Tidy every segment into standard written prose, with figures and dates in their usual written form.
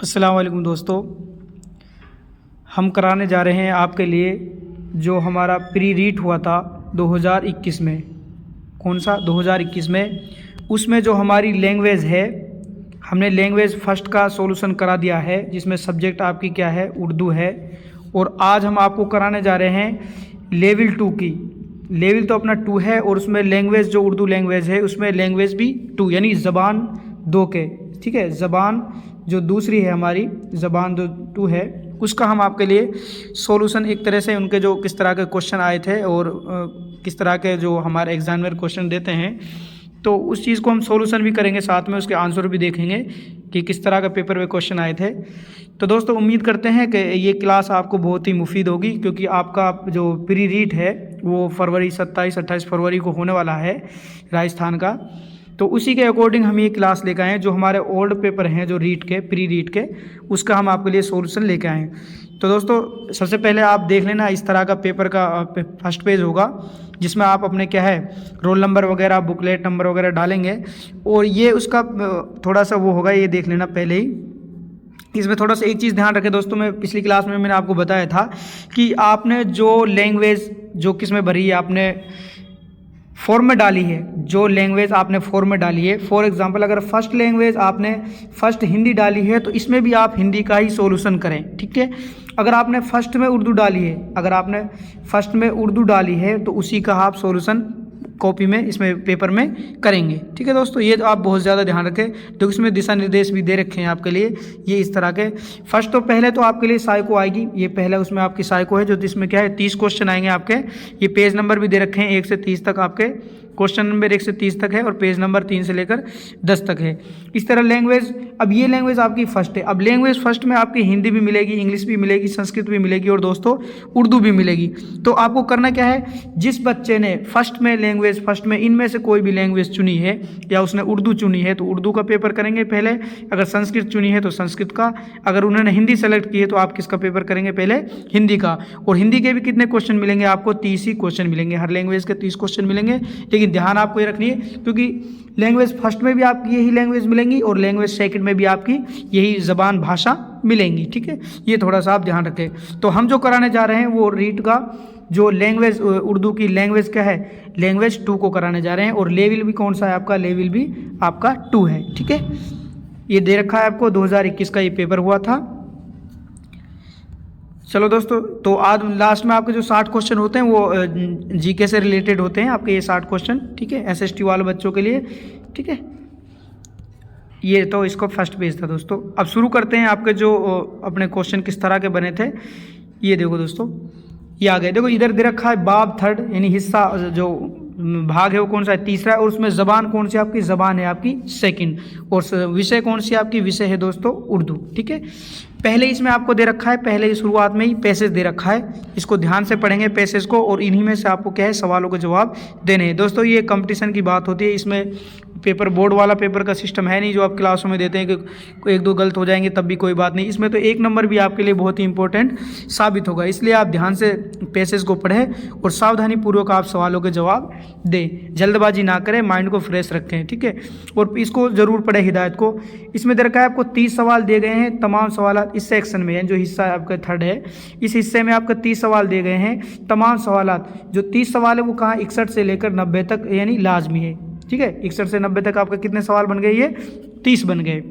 अस्सलाम वालेकुम दोस्तों, हम कराने जा रहे हैं आपके लिए जो हमारा प्री रीट हुआ था 2021 में। कौन सा 2021 में? उसमें जो हमारी लैंग्वेज है, हमने लैंग्वेज फर्स्ट का सॉल्यूशन करा दिया है, जिसमें सब्जेक्ट आपकी क्या है, उर्दू है। और आज हम आपको कराने जा रहे हैं लेवल 2 की। लेवल तो अपना 2 है और उसमें लैंग्वेज जो उर्दू लैंग्वेज है उसमें लैंग्वेज भी 2 यानी ज़बान 2 के, ठीक है। ज़बान जो दूसरी है हमारी, ज़बान जो 2 है, उसका हम आपके लिए सॉल्यूशन एक तरह से उनके जो किस तरह के क्वेश्चन आए थे और किस तरह के जो हमारे एग्जामिनर क्वेश्चन देते हैं, तो उस चीज़ को हम सॉल्यूशन भी करेंगे, साथ में उसके आंसर भी देखेंगे कि किस तरह का पेपर में क्वेश्चन आए थे। तो दोस्तों उम्मीद करते हैं कि ये क्लास आपको बहुत ही मुफीद होगी, क्योंकि आपका जो प्री रीट है वो फरवरी 27-28 फरवरी को होने वाला है राजस्थान का। तो उसी के अकॉर्डिंग हम ये क्लास लेकर आए हैं। जो हमारे ओल्ड पेपर हैं जो रीट के, प्री रीट के, उसका हम आपके लिए सॉल्यूशन लेकर आए हैं। तो दोस्तों सबसे पहले आप देख लेना, इस तरह का पेपर का फर्स्ट पेज होगा, जिसमें आप अपने क्या है रोल नंबर वगैरह, बुकलेट नंबर वगैरह डालेंगे। और ये उसका थोड़ा सा वो होगा, ये देख लेना पहले ही। इसमें थोड़ा सा एक चीज़ ध्यान रखें दोस्तों, मैं पिछली क्लास में मैंने आपको बताया था कि आपने जो लैंग्वेज जो किस में भरी है, आपने फॉर्म में डाली है, जो लैंग्वेज आपने फॉर्म में डाली है। फॉर एग्जांपल अगर फर्स्ट लैंग्वेज आपने फर्स्ट हिंदी डाली है तो इसमें भी आप हिंदी का ही सॉल्यूशन करें, ठीक है। अगर आपने फर्स्ट में उर्दू डाली है, अगर आपने फर्स्ट में उर्दू डाली है तो उसी का आप सॉल्यूशन कॉपी में, इसमें पेपर में करेंगे, ठीक है दोस्तों। ये तो आप बहुत ज़्यादा ध्यान रखें, तो इसमें दिशा निर्देश भी दे रखे हैं आपके लिए, ये इस तरह के। फर्स्ट तो पहले तो आपके लिए साइको आएगी, ये पहले उसमें आपकी साइको है, जो जिसमें क्या है 30 क्वेश्चन आएंगे आपके। ये पेज नंबर भी दे रखे हैं 1 से 30 तक आपके, क्वेश्चन नंबर 1 से 30 तक है और पेज नंबर 3 से लेकर 10 तक है। इस तरह लैंग्वेज, अब ये लैंग्वेज आपकी फर्स्ट है। अब लैंग्वेज फर्स्ट में आपकी हिंदी भी मिलेगी, इंग्लिश भी मिलेगी, संस्कृत भी मिलेगी और दोस्तों उर्दू भी मिलेगी। तो आपको करना क्या है, जिस बच्चे ने फर्स्ट में लैंग्वेज, फर्स्ट में इनमें से कोई भी लैंग्वेज चुनी है या उसने उर्दू चुनी है तो उर्दू का पेपर करेंगे पहले। अगर संस्कृत चुनी है तो संस्कृत का, अगर उन्होंने हिंदी सेलेक्ट की है तो आप किसका पेपर करेंगे, पहले हिंदी का। और हिंदी के भी कितने क्वेश्चन मिलेंगे आपको, 30 ही क्वेश्चन मिलेंगे, हर लैंग्वेज के 30 क्वेश्चन मिलेंगे। लेकिन ध्यान आपको ये रखनी है, क्योंकि लैंग्वेज फर्स्ट में भी आपकी यही लैंग्वेज मिलेंगी और लैंग्वेज सेकंड में भी आपकी यही ज़बान भाषा मिलेंगी, ठीक है। ये थोड़ा सा आप ध्यान रखें। तो हम जो कराने जा रहे हैं वो रीट का जो लैंग्वेज उर्दू की लैंग्वेज क्या है, लैंग्वेज 2 को कराने जा रहे हैं। और लेवल भी कौन सा है आपका, लेवल भी आपका 2 है, ठीक है। ये दे रखा है आपको, 2021 का ये पेपर हुआ था। चलो दोस्तों, तो आज लास्ट में आपके जो 60 क्वेश्चन होते हैं वो जीके से रिलेटेड होते हैं आपके, ये 60 क्वेश्चन, ठीक है, एसएसटी वाले बच्चों के लिए, ठीक है। ये तो इसको फर्स्ट पेज था दोस्तों। अब शुरू करते हैं आपके जो अपने क्वेश्चन किस तरह के बने थे। ये देखो दोस्तों, ये आ गए, देखो इधर दे रखा है बाब थर्ड, यानी हिस्सा जो भाग है वो कौन सा है, तीसरा है। और उसमें ज़बान कौन सी आपकी, ज़बान है आपकी सेकंड। और विषय कौन सी आपकी, विषय है दोस्तों उर्दू, ठीक है। पहले इसमें आपको दे रखा है, पहले शुरुआत में ही पैसेज दे रखा है, इसको ध्यान से पढ़ेंगे पैसेज को, और इन्हीं में से आपको क्या है सवालों के जवाब देने हैं। दोस्तों ये कंपटीशन की बात होती है, इसमें पेपर बोर्ड वाला पेपर का सिस्टम है नहीं जो आप क्लासों में देते हैं कि 1-2 गलत हो जाएंगे तब भी कोई बात नहीं। इसमें तो 1 नंबर भी आपके लिए बहुत ही इंपॉर्टेंट साबित होगा, इसलिए आप ध्यान से पैसेज को पढ़ें और सावधानी पूर्वक आप सवालों के जवाब दें, जल्दबाजी ना करें, माइंड को फ्रेश रखें, ठीक है। और इसको ज़रूर पढ़ें हिदायत को। इसमें दे रखा है आपको 30 सवाल दिए गए हैं, तमाम सवाल इस सेक्शन में, जो हिस्सा आपका थर्ड है, इस हिस्से में आपको 30 सवाल दिए गए हैं। तमाम सवाल जो 30 सवाल है वो कहाँ, 61 से लेकर 90 तक यानी लाजमी है, ठीक है। 61 से 90 तक आपके कितने सवाल बन गए, ये 30 बन गए।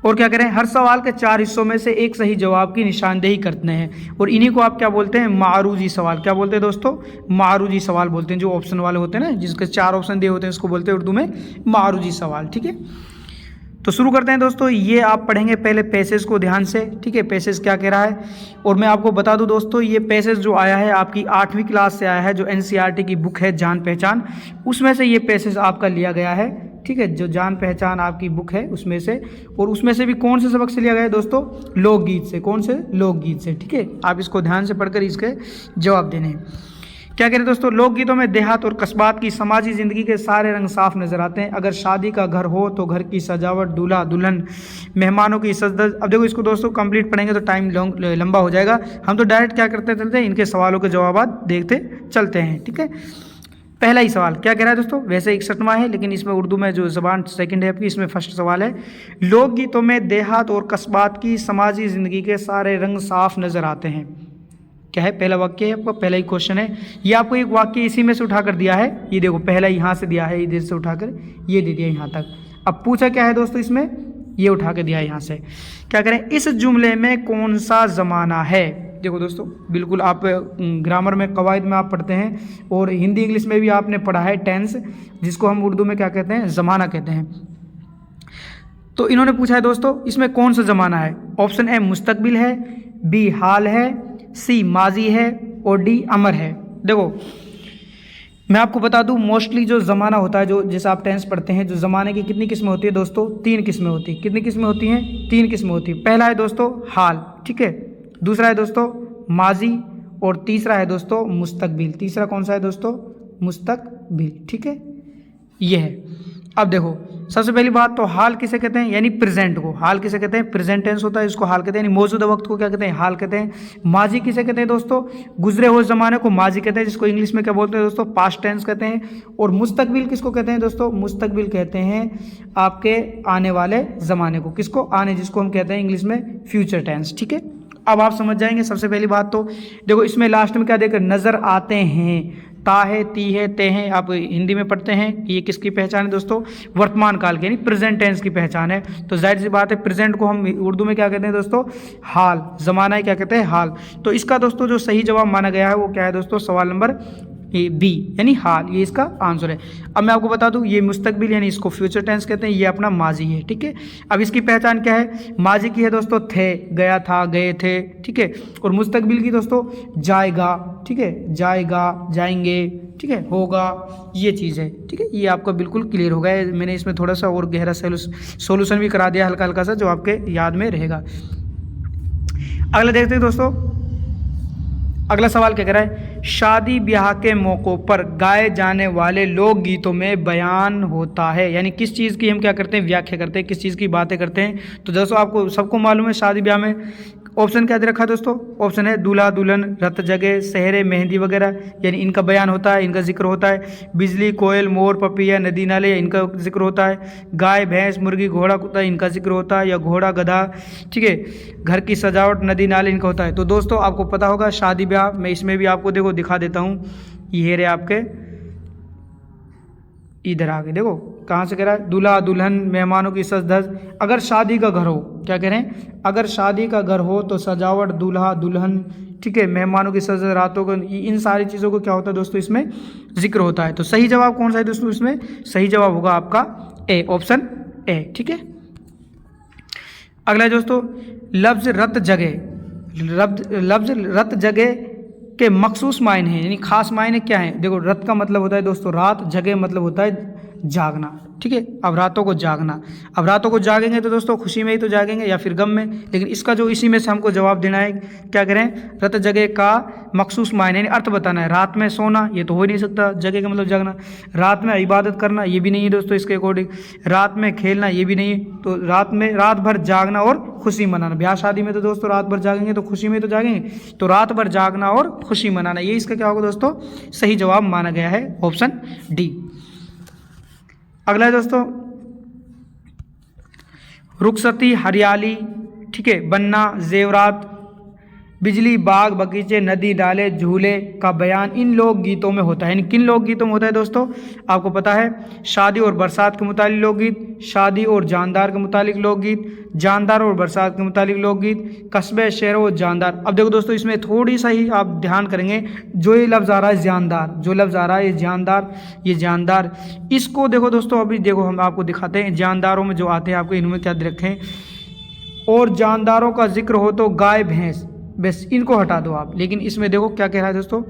और क्या करें, हर सवाल के 4 हिस्सों में से एक सही जवाब की निशानदेही करते हैं, और इन्हीं को आप क्या बोलते हैं, मारूजी सवाल। क्या बोलते हैं दोस्तों, मारूजी सवाल बोलते हैं। जो ऑप्शन वाले होते हैं ना, जिसके 4 ऑप्शन दिए होते हैं, उसको बोलते हैं उर्दू में मारूजी सवाल, ठीक है। तो शुरू करते हैं दोस्तों। ये आप पढ़ेंगे पहले पैसेज को ध्यान से, ठीक है, पैसेज क्या कह रहा है। और मैं आपको बता दूं दोस्तों, ये पैसेज जो आया है आपकी 8वीं क्लास से आया है, जो एनसीईआरटी की बुक है जान पहचान, उसमें से ये पैसेज आपका लिया गया है, ठीक है। जो जान पहचान आपकी बुक है उसमें से, और उसमें से भी कौन से सबक से लिया गया है दोस्तों, लोकगीत से। कौन से, लोकगीत से, ठीक है। आप इसको ध्यान से पढ़कर इसके जवाब देने हैं। क्या करें दोस्तों, लोकगीतों में देहात और कस्बात की समाजी ज़िंदगी के सारे रंग साफ नज़र आते हैं। अगर शादी का घर हो तो घर की सजावट, दूल्हा दुल्हन, मेहमानों की सजदज। अब देखो इसको दोस्तों कंप्लीट पढ़ेंगे तो टाइम लंबा हो जाएगा, हम तो डायरेक्ट क्या करते चलते हैं, इनके सवालों के जवाब देखते चलते हैं, ठीक है। पहला ही सवाल क्या कह रहा है दोस्तों, वैसे 61वां है लेकिन इसमें उर्दू में जो ज़बान सेकंड है आपकी, इसमें फर्स्ट सवाल है। लोकगीतों में देहात और कस्बात की समाजी ज़िंदगी के सारे रंग साफ नज़र आते हैं। क्या है, पहला वाक्य है आपका, पहला ही क्वेश्चन है। ये आपको एक वाक्य इसी में से उठाकर दिया है, ये देखो पहला यहाँ से दिया है, इधर से उठाकर ये दे दिया यहाँ तक। अब पूछा क्या है दोस्तों, इसमें ये उठा के दिया है यहाँ से। क्या करें, इस जुमले में कौन सा ज़माना है। देखो दोस्तों, बिल्कुल आप ग्रामर में कवायद में आप पढ़ते हैं और हिंदी इंग्लिश में भी आपने पढ़ा है टेंस, जिसको हम उर्दू में क्या कहते हैं, ज़माना कहते हैं। तो इन्होंने पूछा है दोस्तों इसमें कौन सा ज़माना है। ऑप्शन ए मुस्तकबिल है, बी हाल है, सी माजी है और डी अमर है। देखो मैं आपको बता दूं, मोस्टली जो ज़माना होता है, जो जैसे आप टेंस पढ़ते हैं, जो ज़माने की कितनी किस्में होती है दोस्तों, 3 किस्में होती है। कितनी किस्में होती हैं, 3 किस्में होती है। पहला है दोस्तों हाल, ठीक है, दूसरा है दोस्तों माजी और तीसरा है दोस्तों मुस्तकबिल। तीसरा कौन सा है दोस्तों, मुस्तकबिल, ठीक है, ये है। अब देखो सबसे पहली बात तो हाल किसे कहते हैं, यानी प्रेजेंट को हाल किसे कहते हैं, प्रेजेंट टेंस होता है इसको हाल कहते हैं, यानी मौजूदा वक्त को क्या कहते हैं, हाल कहते हैं। माजी किसे कहते हैं दोस्तों, गुजरे हुए ज़माने को माजी कहते हैं, जिसको इंग्लिश में क्या बोलते हैं दोस्तों, पास्ट टेंस कहते हैं। और मुस्तकबिल किसको कहते हैं दोस्तों, मुस्तकबिल कहते हैं आपके आने वाले ज़माने को, किसको, आने, जिसको हम कहते हैं इंग्लिश में फ्यूचर टेंस, ठीक है। अब आप समझ जाएंगे। सबसे पहली बात तो देखो इसमें लास्ट में क्या देकर नज़र आते हैं, ता है, ती है, ते हैं, आप हिंदी में पढ़ते हैं। ये किसकी पहचान है दोस्तों, वर्तमान काल की, यानी प्रेजेंट टेंस की पहचान है। तो जाहिर सी बात है प्रेजेंट को हम उर्दू में क्या कहते हैं दोस्तों, हाल, ज़माना ही क्या कहते हैं, हाल। तो इसका दोस्तों जो सही जवाब माना गया है वो क्या है दोस्तों, सवाल नंबर बी यानी हाल, ये इसका आंसर है। अब मैं आपको बता दूं ये मुस्तकबिल यानी इसको फ्यूचर टेंस कहते हैं, ये अपना माजी है, ठीक है। अब इसकी पहचान क्या है, माजी की है दोस्तों थे, गया था, गए थे, ठीक है। और मुस्तकबिल की दोस्तों जाएगा, ठीक है, जाएगा, जाएंगे, ठीक है, होगा, ये चीज़ है, ठीक है। ये आपका बिल्कुल क्लियर हो गया। मैंने इसमें थोड़ा सा और गहरा सोल्यूशन भी करा दिया हल्का हल्का सा, जो आपके याद में रहेगा। अगला देखते हैं दोस्तों, अगला सवाल क्या कह रहा है, शादी ब्याह के मौक़ों पर गाए जाने वाले लोक गीतों में बयान होता है, यानी किस चीज़ की हम क्या करते हैं, व्याख्या करते हैं, किस चीज़ की बातें करते हैं। तो दोस्तों आपको सबको मालूम है शादी ब्याह में ऑप्शन क्या दे रखा है दोस्तों, ऑप्शन है दूल्हा दुल्हन, रत जगह, सेहरे, मेहंदी वगैरह, यानी इनका बयान होता है, इनका जिक्र होता है। बिजली, कोयल, मोर, पपीहा, नदी नाले, इनका जिक्र होता है। गाय, भैंस, मुर्गी, घोड़ा, कुत्ता, इनका जिक्र होता है, या घोड़ा, गधा, ठीक है। घर की सजावट, नदी नाले, इनका होता है। तो दोस्तों आपको पता होगा शादी ब्याह में, इसमें भी आपको देखो दिखा देता हूँ, ये रहे आपके इधर आगे देखो कहाँ से कह रहा है, दूल्हा दुल्हन, मेहमानों की सज धज। अगर शादी का घर हो, क्या कह रहे हैं, अगर शादी का घर हो तो सजावट, दूल्हा दुल्हन, ठीक है, मेहमानों की सज, रातों को, इन सारी चीज़ों को क्या होता है दोस्तों इसमें जिक्र होता है। तो सही जवाब कौन सा है दोस्तों, इसमें सही जवाब होगा आपका ए, ऑप्शन ए, ठीक है। अगला है दोस्तों, लफ्ज रत जगह, लफ्ज रत जगह के मखसूस मायने हैं, यानी खास मायने क्या हैं। देखो रत का मतलब होता है दोस्तों रात, जगह मतलब होता है जागना, ठीक है। अब रातों को जागना, अब रातों को जागेंगे तो दोस्तों खुशी में ही तो जागेंगे या फिर गम में, लेकिन इसका जो इसी में से हमको जवाब देना है, क्या करें, रत जगह का मखसूस मायने यानी अर्थ बताना है। रात में सोना ये तो हो ही नहीं सकता, जगह का मतलब जागना। रात में इबादत करना ये भी नहीं है दोस्तों इसके अकॉर्डिंग। रात में खेलना ये भी नहीं है। तो रात में रात भर जागना और खुशी मनाना, ब्याह शादी में तो दोस्तों रात भर जागेंगे तो खुशी में तो जागेंगे, तो रात भर जागना और खुशी मनाना, ये इसका क्या होगा दोस्तों, सही जवाब माना गया है, ऑप्शन डी। अगला है दोस्तों, रुखसती, हरियाली, ठीक है, बनना, जेवरात, बिजली, बाग बगीचे, नदी नाले, झूले का बयान इन लोक गीतों में होता है। यानी किन लोक गीतों में होता है दोस्तों, आपको पता है शादी और बरसात के मुतालिक लोकगीत, शादी और जानदार के मुतालिक लोकगीत, जानदार और बरसात के मुतालिक लोकगीत, कस्बे, शहरों और जानदार। अब देखो दोस्तों इसमें थोड़ी सा ही आप ध्यान करेंगे, जो ये लफ्ज़ आ रहा है जानदार, जो लफ्ज़ आ रहा है ये जानदार, ये जानदार, इसको देखो दोस्तों, अभी देखो हम आपको दिखाते हैं जानदारों में जो आते हैं, आपको इनमें क्या रखें, और जानदारों का जिक्र हो तो गाय भैंस, बस इनको हटा दो आप। लेकिन इसमें देखो क्या कह रहा है दोस्तों,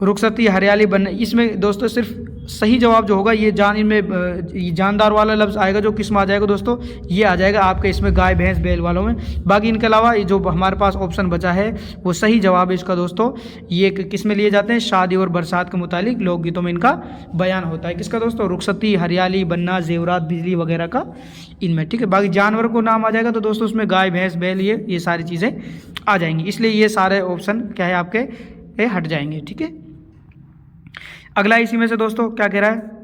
रुखसती, हरियाली, बनना, इसमें दोस्तों सिर्फ सही जवाब जो होगा ये इनमें जानदार वाला लफ्ज़ आएगा, जो किस में आ जाएगा दोस्तों, ये आ जाएगा आपके इसमें गाय भैंस बैल वालों में। बाकी इनके अलावा ये जो हमारे पास ऑप्शन बचा है वो सही जवाब है इसका दोस्तों, ये किस में लिए जाते हैं, शादी और बरसात के मुतालिक लोकगीतों में इनका बयान होता है। किसका दोस्तों, रुखसती, हरियाली, बनना, जेवरात, बिजली वगैरह का, इनमें, ठीक है। बाकी जानवर को नाम आ जाएगा तो दोस्तों उसमें गाय भैंस बैल ये सारी चीज़ें आ जाएंगी, इसलिए ये सारे ऑप्शन क्या है आपके हट जाएंगे, ठीक है। अगला इसी में से दोस्तों क्या कह रहा है,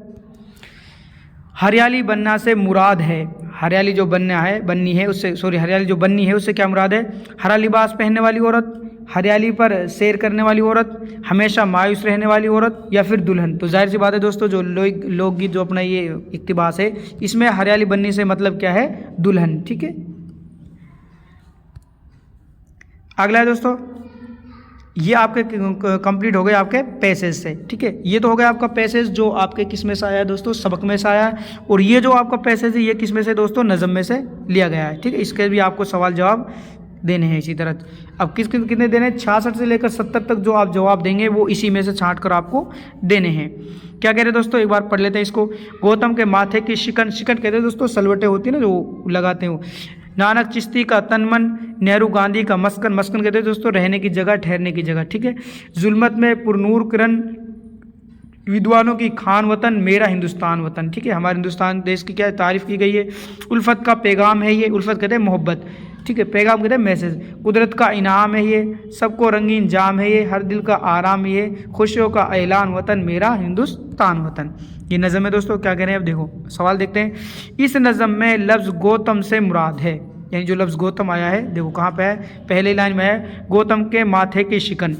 हरियाली बनना से मुराद है, हरियाली जो बननी है उससे क्या मुराद है, हरा लिबास पहनने वाली औरत, हरियाली पर सैर करने वाली औरत, हमेशा मायूस रहने वाली औरत, या फिर दुल्हन। तो जाहिर सी बात है दोस्तों, जो लोकगीत जो अपना ये इक्तिबास है, इसमें हरियाली बनने से मतलब क्या है, दुल्हन। ठीक है, अगला है दोस्तों, ये आपके कंप्लीट हो गए आपके पैसेज से। ठीक है, ये तो हो गया आपका पैसेज जो आपके किस में से आया है दोस्तों, सबक में से आया है। और ये जो आपका पैसेज है ये किस में से दोस्तों, नज़म में से लिया गया है। ठीक है, इसके भी आपको सवाल जवाब देने हैं इसी तरह। अब कितने देने हैं, 66 से लेकर 70 तक जो आप जवाब देंगे वो इसी में से छांट कर आपको देने हैं। क्या कह रहे हैं दोस्तों, एक बार पढ़ लेते हैं इसको। गौतम के माथे की शिकन कहते हैं दोस्तों, सलवटें होती है ना जो लगाते हो। नानक चिश्ती का तन मन, नेहरू गांधी का मस्कन कहते हैं दोस्तों, रहने की जगह, ठहरने की जगह। ठीक है, जुल्मत में पुरनूर किरण, विद्वानों की खान वतन, मेरा हिंदुस्तान वतन। ठीक है, हमारे हिंदुस्तान देश की क्या तारीफ़ की गई है। उल्फत का पैगाम है ये, उल्फत कहते हैं मोहब्बत। ठीक है, पैगाम कहते हैं मैसेज। कुदरत का इनाम है ये, सबको रंगीन जाम है ये, हर दिल का आराम ये, खुशियों का ऐलान वतन, मेरा हिंदुस्तान वतन। ये नज़म है दोस्तों। क्या कह रहे हैं, अब देखो सवाल देखते हैं। इस नज़म में लफ्ज़ गौतम से मुराद है, यानी जो लफ्ज़ गौतम आया है, देखो कहाँ पे है, पहले लाइन में है, गौतम के माथे की शिकन।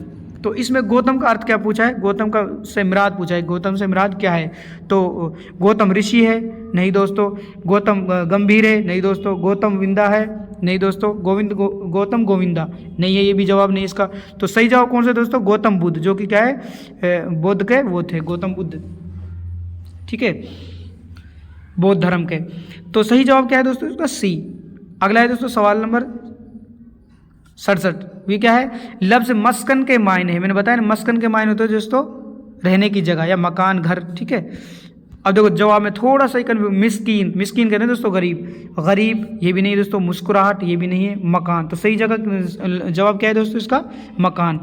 तो इसमें गौतम का अर्थ क्या पूछा है, गौतम का से मुराद पूछा है, गौतम से मुराद क्या है। तो गौतम ऋषि है, नहीं दोस्तों। गौतम गंभीर है, नहीं दोस्तों। गौतम विंदा है, नहीं दोस्तों। गौतम गोविंदा नहीं है, ये भी जवाब नहीं इसका। तो सही जवाब कौन सा दोस्तों, गौतम बुद्ध, जो कि क्या है, बुद्ध के वो थे, गौतम बुद्ध। ठीक है, बौद्ध धर्म के। तो सही जवाब क्या है दोस्तों इसका, सी। अगला है दोस्तों सवाल नंबर 67। ये क्या है, लफ्ज़ मस्कन के मायने है, मैंने बताया ना मस्कन के मायने होते हैं दोस्तों रहने की जगह या मकान, घर। ठीक है, अब देखो जवाब में थोड़ा सा ही कन्फ्यूज, मिस्कीन कहते हैं दोस्तों गरीब ये भी नहीं दोस्तों, मुस्कुराहट ये भी नहीं है, मकान। तो सही जगह जवाब क्या है दोस्तों इसका, मकान।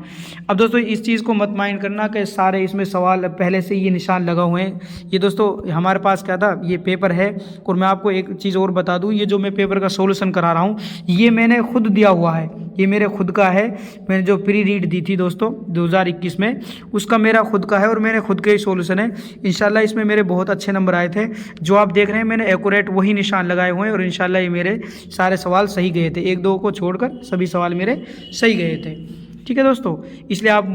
अब दोस्तों इस चीज़ को मत माइंड करना कि सारे इसमें सवाल पहले से ये निशान लगा हुए हैं। ये दोस्तों हमारे पास क्या था, ये पेपर है। और मैं आपको एक चीज़ और बता दूँ, ये जो मैं पेपर का सोल्यूशन करा रहा हूँ ये मैंने खुद दिया हुआ है, ये मेरे खुद का है। मैंने जो प्री रीड दी थी दोस्तों 2021 में, उसका मेरा खुद का है और मेरे खुद के ही सोल्यूशन है। इंशाल्लाह इसमें मेरे बहुत अच्छे नंबर आए थे। जो आप देख रहे हैं मैंने एक्यूरेट वही निशान लगाए हुए हैं और इंशाल्लाह ये मेरे सारे सवाल सही गए थे, एक दो को छोड़कर सभी सवाल मेरे सही गए थे। ठीक है दोस्तों, इसलिए आप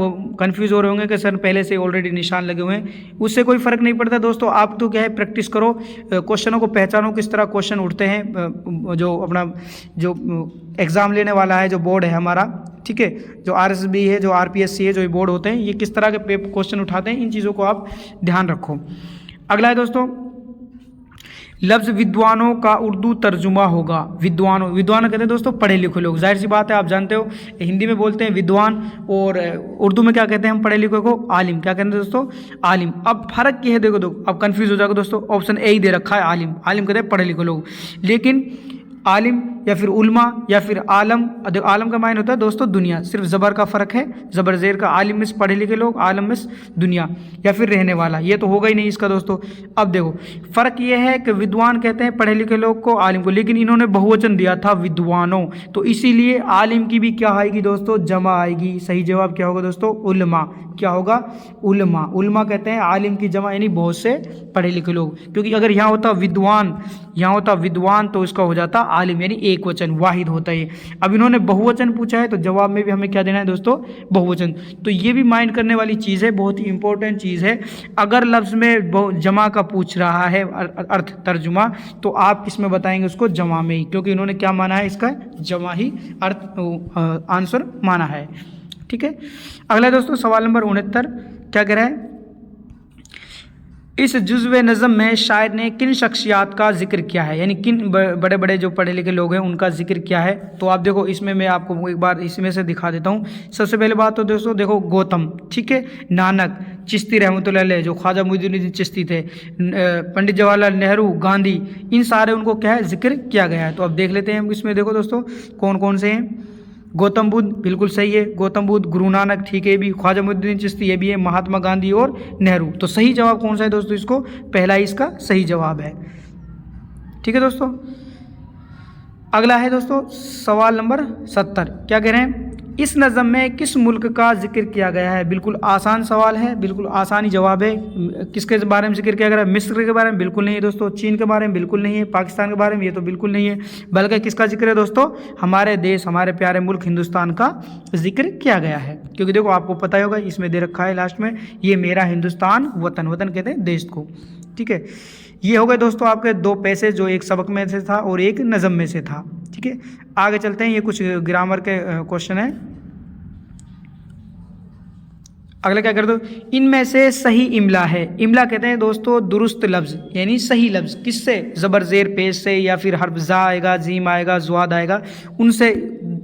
कंफ्यूज हो रहे होंगे कि सर पहले से ऑलरेडी निशान लगे हुए हैं। उससे कोई फ़र्क नहीं पड़ता दोस्तों, आप तो क्या है प्रैक्टिस करो, क्वेश्चनों को पहचानो किस तरह क्वेश्चन उठते हैं। जो अपना जो एग्ज़ाम लेने वाला है, जो बोर्ड है हमारा, ठीक है, जो RSB है, जो RPSC है, जो ये बोर्ड होते हैं, ये किस तरह के क्वेश्चन उठाते हैं, इन चीज़ों को आप ध्यान रखो। अगला है दोस्तों, लफ्ज़ विद्वानों का उर्दू तर्जुमा होगा। विद्वान कहते हैं दोस्तों पढ़े लिखे लोग, जाहिर सी बात है आप जानते हो हिंदी में बोलते हैं विद्वान और उर्दू में क्या कहते हैं हम पढ़े लिखे को, आलिम। क्या कहते हैं दोस्तों, आलिम। अब फर्क ये है, देखो अब कंफ्यूज हो जाएगा दोस्तों, ऑप्शन ए ही दे रखा है आलिम कहते हैं पढ़े लिखे लोग, लेकिन आलिम या फिर उल्मा या फिर आलम, आलम का मायने होता है दोस्तों दुनिया, सिर्फ ज़बर का फ़र्क है, ज़बर ज़ेर का। आलिम में पढ़े लिखे लोग, आलम में दुनिया या फिर रहने वाला, ये तो होगा ही नहीं इसका दोस्तों। अब देखो फ़र्क ये है कि विद्वान कहते हैं पढ़े लिखे लोग को, आलिम को, लेकिन इन्होंने बहुवचन दिया था विद्वानों, तो इसीलिए आलिम की भी क्या आएगी दोस्तों, जमा आएगी। सही जवाब क्या होगा दोस्तों, उल्मा। क्या होगा, उल्मा कहते हैं आलिम की जमा, यानी बहुत से पढ़े लिखे लोग। क्योंकि अगर यहाँ होता विद्वान तो इसका हो जाता आलिम, यानी एक वचन वाहिद होता है। अब इन्होंने बहुवचन पूछा है तो जवाब में भी हमें क्या देना है दोस्तों, बहुवचन। तो ये भी माइंड करने वाली चीज़ है, बहुत ही इंपॉर्टेंट चीज़ है। अगर लफ्ज़ में जमा का पूछ रहा है अर्थ तर्जुमा, तो आप किस में बताएंगे उसको, जमा में ही, क्योंकि इन्होंने क्या माना है, इसका जमा ही अर्थ आंसर माना है। ठीक है, अगला दोस्तों सवाल नंबर 69 क्या कह रहा है, इस जुज़्व नज़म में शायर ने किन शख्सियात का जिक्र किया है, यानी किन बड़े बड़े जो पढ़े लिखे लोग हैं उनका जिक्र किया है। तो आप देखो इसमें मैं आपको एक बार इसमें से दिखा देता हूँ। सबसे पहले बात तो दोस्तों देखो गौतम, ठीक है, नानक, चिश्ती रहमतुल्लाह अलैह जो ख्वाजा मुइनुद्दीन चिश्ती थे, पंडित जवाहरलाल नेहरू, गांधी, इन सारे उनको क्या है जिक्र किया गया है। तो अब देख लेते हैं हम इसमें, देखो दोस्तों कौन कौन से हैं। गौतम बुद्ध बिल्कुल सही है, गौतम बुद्ध, गुरु नानक ठीक है, भी ख्वाजा मुइनुद्दीन चिश्ती ये भी है, महात्मा गांधी और नेहरू। तो सही जवाब कौन सा है दोस्तों, इसको पहला ही इसका सही जवाब है। ठीक है दोस्तों, अगला है दोस्तों सवाल नंबर 70 क्या कह रहे हैं, इस नज़म में किस मुल्क का जिक्र किया गया है? बिल्कुल आसान सवाल है, बिल्कुल आसानी जवाब है। किसके बारे में जिक्र किया गया है? मिस्र के बारे में बिल्कुल नहीं है दोस्तों, चीन के बारे में बिल्कुल नहीं है, पाकिस्तान के बारे में ये तो बिल्कुल नहीं है, बल्कि किसका जिक्र है दोस्तों? हमारे देश, हमारे प्यारे मुल्क हिंदुस्तान का जिक्र किया गया है। क्योंकि देखो आपको पता ही होगा, इसमें दे रखा है लास्ट में, ये मेरा हिंदुस्तान वतन, वतन कहते हैं देश को। ठीक है, ये हो गए दोस्तों आपके 2 पैसेज, जो एक सबक में से था और एक नज़म में से था। ठीक है, आगे चलते हैं, ये कुछ ग्रामर के क्वेश्चन है। अगला क्या कर दो, इनमें से सही इमला है। इमला कहते हैं दोस्तों दुरुस्त लफ्ज़, यानी सही लफ्ज़ किससे? ज़बर ज़ेर पेश से, या फिर हर्फ ज़ा आएगा, जीम आएगा, ज़्वाद आएगा, उनसे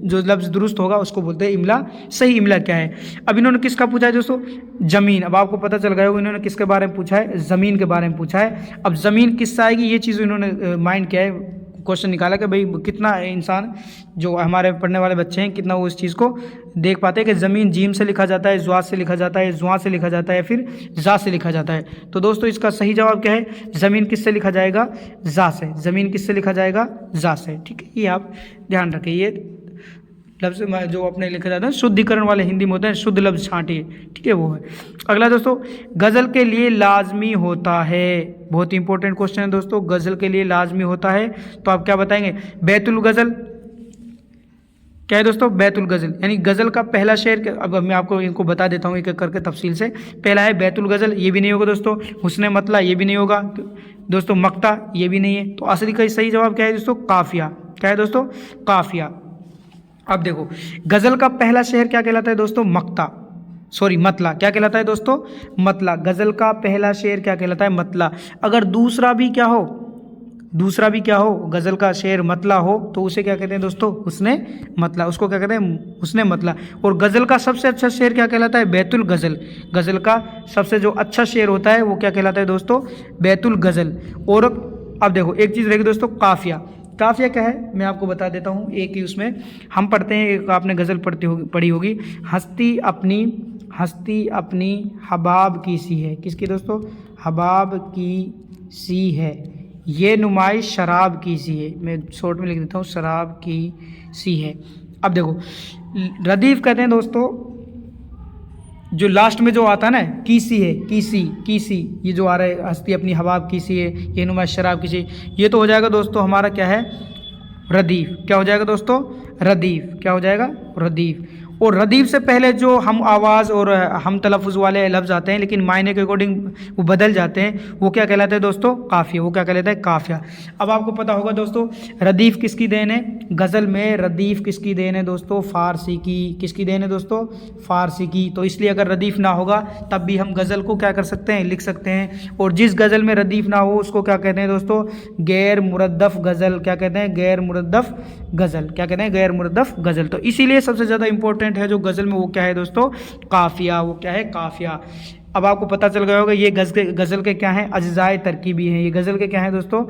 जो लफ्ज़ दुरुस्त होगा उसको बोलते हैं इमला। सही इमला क्या है? अब इन्होंने किसका पूछा है दोस्तों? ज़मीन। अब आपको पता चल गया होगा इन्होंने किसके बारे में पूछा है? ज़मीन के बारे में पूछा है। अब ज़मीन किससे आएगी, ये चीज़ इन्होंने माइंड किया है, क्वेश्चन निकाला कि भाई कितना इंसान, जो हमारे पढ़ने वाले बच्चे हैं, कितना वो इस चीज़ को देख पाते हैं कि ज़मीन जीम से लिखा जाता है, ज़्वाद से लिखा जाता है, ज़ुआ से लिखा जाता है, फिर ज़ा से लिखा जाता है। तो दोस्तों इसका सही जवाब क्या है? ज़मीन किससे लिखा जाएगा? ज़ा से। ज़मीन किससे लिखा जाएगा? ज़ा से। ठीक है, ये आप ध्यान रखें। ये लफ्ज़ जो अपने लिखा जाता है, शुद्धिकरण वाले हिंदी में होते हैं, शुद्ध लफ्ज़ छांटिए। ठीक है, वो है। अगला दोस्तों, गज़ल के लिए लाजमी होता है, बहुत ही इंपॉर्टेंट क्वेश्चन है दोस्तों, गज़ल के लिए लाजमी होता है, तो आप क्या बताएंगे? बैतुल गज़ल क्या है दोस्तों? बैतुल गज़ल, यानी गज़ल का पहला शेर। अब मैं आपको इनको बता देता हूँ एक एक करके तफसील से। पहला है बैतुल गज़ल, ये भी नहीं होगा दोस्तों। हुस्न मतला, ये भी नहीं होगा दोस्तों। मक्ता, ये भी नहीं है। तो असली का सही जवाब क्या है दोस्तों? काफिया। क्या है दोस्तों? काफिया। अब देखो, गज़ल का पहला शेर क्या कहलाता है दोस्तों? मक्ता, सॉरी मतला। क्या कहलाता है दोस्तों? मतला। गज़ल का पहला शेर क्या कहलाता है? मतला। अगर दूसरा भी क्या हो, दूसरा भी क्या हो, गज़ल का शेर मतला हो, तो उसे क्या कहते हैं दोस्तों? हुस्ने मतला। उसको क्या कहते हैं? हुस्ने मतला। और गज़ल का सबसे अच्छा शेर क्या कहलाता है? बैतुल गज़ल। गज़ल का सबसे जो अच्छा शेर होता है वो क्या कहलाता है दोस्तों? बैतुल गज़ल। और अब देखो एक चीज़ रहेगी दोस्तों, काफिया। काफिया क्या है मैं आपको बता देता हूँ। एक ही उसमें हम पढ़ते हैं, एक आपने गज़ल पढ़ी होगी, हस्ती अपनी हबाब की सी है। किसकी दोस्तों? हबाब की सी है। ये नुमाइश शराब की सी है। मैं शॉर्ट में लिख देता हूँ, शराब की सी है। अब देखो, रदीफ कहते हैं दोस्तों, जो लास्ट में जो आता है ना, कीसी है, कीसी, ये जो आ रहा है, हस्ती अपनी हबाब कीसी है, ये नुमाइश शराब कीसी, ये तो हो जाएगा दोस्तों हमारा क्या है? रदीफ। क्या हो जाएगा दोस्तों? रदीफ। क्या हो जाएगा? रदीफ। और रदीफ से पहले जो हम आवाज़ और हम तलफ़ुज़ वाले लफ्ज़ आते हैं, लेकिन मायने के अकॉर्डिंग वो बदल जाते हैं, वो क्या कहलाते हैं दोस्तों? काफ़िया। वो क्या कहलाता है? काफ़िया। अब आपको पता होगा दोस्तों, रदीफ़ किसकी देन है? गज़ल में रदीफ़ किसकी देन है दोस्तों? फ़ारसी की। किसकी देन है दोस्तों? फ़ारसी की। तो इसलिए अगर रदीफ़ ना होगा तब भी हम गज़ल को क्या कर सकते हैं? लिख सकते हैं। और जिस गज़ल में रदीफ़ ना हो उसको क्या कहते हैं दोस्तों? गैर मुरद्दफ़ गज़ल। क्या कहते हैं? गैर मुरद्दफ़ गज़ल। क्या कहते हैं? गैर मुरद्दफ़ गज़ल। तो इसीलिए सबसे ज़्यादा इंपॉर्टेंट है जो गज़ल में, वो क्या है दोस्तों? काफिया। वो क्या है? काफिया। अब आपको पता चल गया होगा ये गज़ल के क्या हैं? अज्जाए तरकीबी हैं। ये गज़ल के क्या हैं दोस्तों?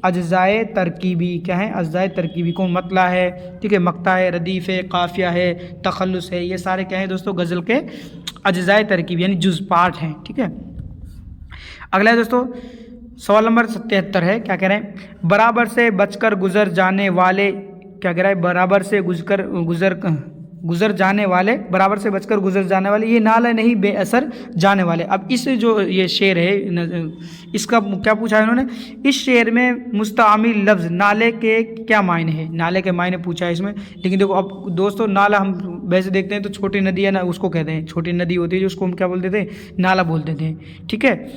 अज्जाए तरकीबी। क्या है? अज्जाए तरकीबी। कौन? मतला है, ठीक है, मक्ता है, रदीफ़ है, काफिया है, तखल्लुस है, ये सारे क्या है दोस्तों? गज़ल के अज्जाए तरकीबी यानी जुज़ पार्ट हैं। ठीक है, अगला है दोस्तों सवाल नंबर 77 है। क्या कह रहे हैं? बराबर से बचकर गुजर जाने वाले, क्या कह रहा है? बराबर से गुजर जाने वाले, बराबर से बचकर गुजर जाने वाले, ये नाले नहीं बेअसर जाने वाले। अब इस जो ये शेर है, इसका क्या पूछा है इन्होंने? इस शेर में मुस्तामिल लफ्ज़ नाले के क्या मायने हैं? नाले के मायने पूछा है इसमें। लेकिन देखो अब दोस्तों, नाला हम वैसे देखते हैं तो छोटी नदी है ना, उसको कहते हैं, छोटी नदी होती है जिसको हम क्या बोलते थे? नाला बोलते थे। ठीक है,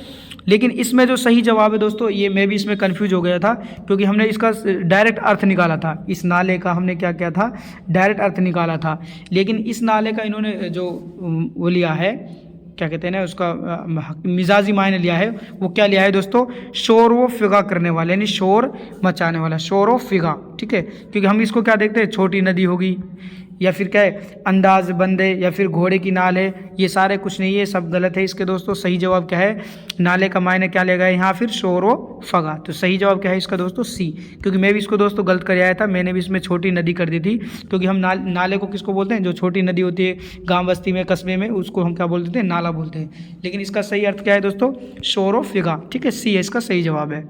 लेकिन इसमें जो सही जवाब है दोस्तों, ये मैं भी इसमें कंफ्यूज हो गया था, क्योंकि हमने इसका डायरेक्ट अर्थ निकाला था। इस नाले का हमने क्या किया था? डायरेक्ट अर्थ निकाला था। लेकिन इस नाले का इन्होंने जो वो लिया है, क्या कहते हैं ना, उसका मिजाजी मायने लिया है। वो क्या लिया है दोस्तों? शोर व फिगा करने वाले, यानी शोर मचाने वाला, शोर व फिगा। ठीक है, क्योंकि हम इसको क्या देखते हैं? छोटी नदी होगी, या फिर क्या है? अंदाज बंदे, या फिर घोड़े की नाल है। ये सारे कुछ नहीं है, सब गलत है इसके दोस्तों। सही जवाब क्या है? नाले का मायने क्या लेगा यहाँ? फिर शोर व फगा। तो सही जवाब क्या है इसका दोस्तों? सी। क्योंकि मैं भी इसको दोस्तों गलत कर आया था, मैंने भी इसमें छोटी नदी कर दी थी, क्योंकि हम नाले को किसको बोलते हैं? जो छोटी नदी होती है गाँव बस्ती में, कस्बे में, उसको हम क्या बोलते हैं? नाला बोलते हैं। लेकिन इसका सही अर्थ क्या है दोस्तों? शोर व फिगा। ठीक है, सी है इसका सही जवाब है।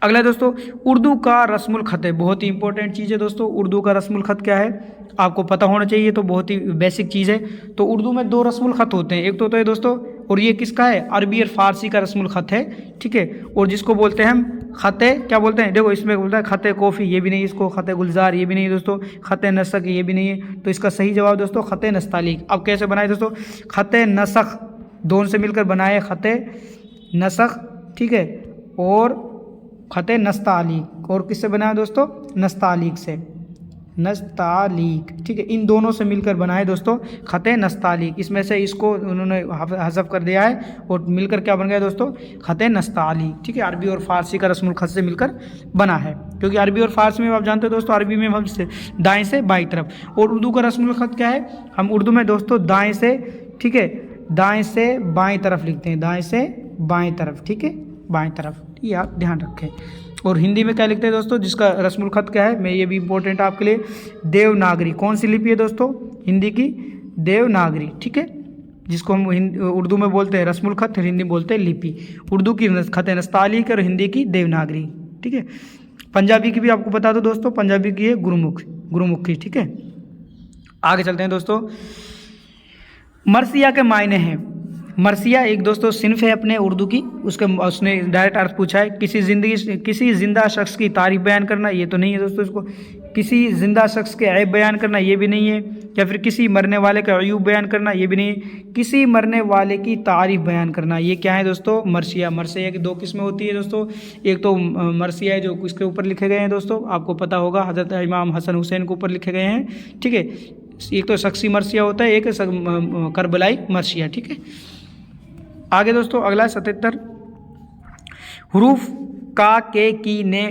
अगला है दोस्तों उर्दू का रस्मुल ख़त है, बहुत ही इंपॉर्टेंट चीज़ है दोस्तों। उर्दू का रस्मुल ख़त क्या है आपको पता होना चाहिए, तो बहुत ही बेसिक चीज़ है। तो उर्दू में 2 रस्मुल ख़त होते हैं, एक तो होता है दोस्तों, और ये किसका है, अरबी और फ़ारसी का रस्मुल ख़त है, ठीक है। और जिसको बोलते हैं हम ख़त क्या बोलते हैं, देखो इसमें बोलता है ख़त कॉफ़ी, ये भी नहीं, इसको ख़त गुलजार ये भी नहीं दोस्तों, ख़त नसख ये भी नहीं है। तो इसका सही जवाब दोस्तों ख़त नस्तालीक। अब कैसे बनाए दोस्तों, ख़त नसख दोनों से मिलकर बनाए ख़त नसख, ठीक है, और ख़त नस्तालीक, और किससे बनाया दोस्तों, नस्तालीक से, नस्तालीक, ठीक है। इन दोनों से मिलकर बनाए दोस्तों ख़त नस्तालीक। इसमें से इसको उन्होंने हज़फ कर दिया है और मिलकर क्या बन गया दोस्तों, ख़त नस्तालीक, ठीक है। अरबी और फ़ारसी का रस्मुल ख़त से मिलकर बना है, क्योंकि अरबी और फ़ारसी में आप जानते हो दोस्तों, अरबी में हम दाएँ से बाईं तरफ, और उर्दू का रस्मुल ख़त क्या है, हम उर्दू में दोस्तों दाएँ से, ठीक है, दाएँ से बाईं तरफ लिखते हैं, दाएँ से बाईं तरफ, ठीक है, बाईं तरफ, ये आप ध्यान रखें। और हिंदी में क्या लिखते हैं दोस्तों, जिसका रस्मुल ख़त क्या है, मैं ये भी इंपॉर्टेंट है आपके लिए, देवनागरी। कौन सी लिपि है दोस्तों, हिंदी की देवनागरी, ठीक है, जिसको हम उर्दू में बोलते हैं रस्मुल ख़त, हिंदी में बोलते हैं लिपि। उर्दू की ख़त नस्तालीक और हिंदी की देवनागरी, ठीक है। पंजाबी की भी आपको बता दो दोस्तों, पंजाबी की है गुरुमुखी, ठीक है। आगे चलते हैं दोस्तों, मरसिया के मायने हैं। मरसिया एक दोस्तों सिन्फ है अपने उर्दू की, उसने डायरेक्ट अर्थ पूछा है, किसी जिंदा शख्स की तारीफ बयान करना, ये तो नहीं है दोस्तों, इसको किसी जिंदा शख्स के ऐब बयान करना, ये भी नहीं है, या फिर किसी मरने वाले का अयूब बयान करना, ये भी नहीं है, किसी मरने वाले की तारीफ बयान करना, ये क्या है दोस्तों, मरसिया। मरसिया की 2 किस्में होती है दोस्तों, एक तो मरसिया है जो इसके ऊपर लिखे गए हैं दोस्तों, आपको पता होगा हज़रत इमाम हसन हुसैन के ऊपर लिखे गए हैं, ठीक है। एक तो शख्सी मरसिया होता है, एक करबलाई मरसिया, ठीक है। आगे दोस्तों अगला 77 हुरूफ का के की ने,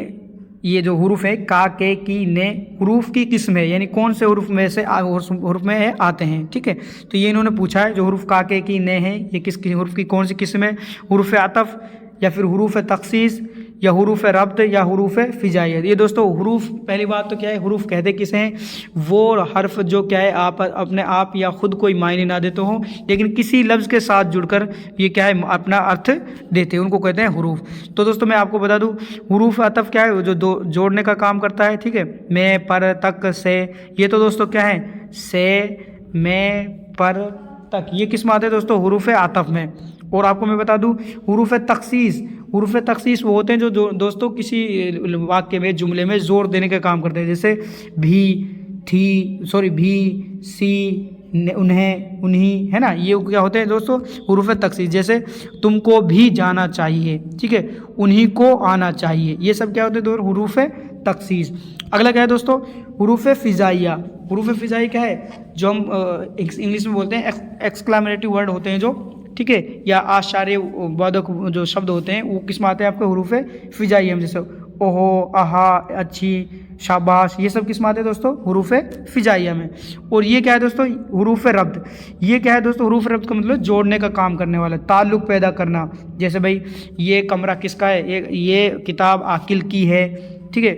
ये जो हुरूफ है का के की ने, हुरूफ की किस्म है, यानी कौन से हुरूफ में से हुरूफ में आते हैं, ठीक है। तो ये इन्होंने पूछा है, जो हुरूफ का के की ने है, ये किस हुरूफ की कौन सी किस्म है, हुरूफ आतफ या फिर हुरूफ तखसीस या हुरूफ रब्त या हुरूफ फ़िजाइयत। ये दोस्तों हुरूफ, पहली बात तो क्या है, हुरूफ कहते किसे हैं, वो हर्फ जो क्या है आप अपने आप या ख़ुद कोई मायने ना देते हो, लेकिन किसी लफ्ज़ के साथ जुड़कर ये क्या है अपना अर्थ देते हैं, उनको कहते हैं हुरूफ। तो दोस्तों मैं आपको बता दूँ, हुरूफ अतफ क्या है, जो जोड़ने का काम करता है, ठीक है। मैं, पर, तक, से, ये तो दोस्तों क्या है, से, मैं, पर, तक, ये किस में आते हैं दोस्तों, हुरूफ आतफ में। और आपको मैं बता दूं हुरूफ तखसीस वो होते हैं जो दोस्तों किसी वाक्य में, जुमले में जोर देने का काम करते हैं, जैसे भी, भी, सी, उन्हें, उन्हीं, है ना, ये क्या होते हैं दोस्तों, हुरूफ तखसीस। जैसे तुमको भी जाना चाहिए, ठीक है, उन्हीं को आना चाहिए, ये सब क्या होते हैं दोस्तों, हुरूफ तखसीस। अगला क्या है दोस्तों, हुरूफ फ़िज़ाइया। हुरूफ फ़िज़ाइया क्या है, जो हम इंग्लिश में बोलते हैं एक्सक्लामेटरी वर्ड होते हैं जो, ठीक है, या आशार्य वादक जो शब्द होते हैं, वो किस में आते हैं आपके हुरूफ फ़िज़ाइया में, जैसे ओहो, आहा, अच्छी, शाबाश, ये सब किस में आते हैं दोस्तों, हुरूफ फ़िज़ाइया में। और ये क्या है दोस्तों, हुरूफ रब्त। ये क्या है दोस्तों, हुरूफ रब्त का मतलब जोड़ने का काम करने वाला, ताल्लुक़ पैदा करना, जैसे भाई ये कमरा किसका है, ये किताब आकिल की है, ठीक है,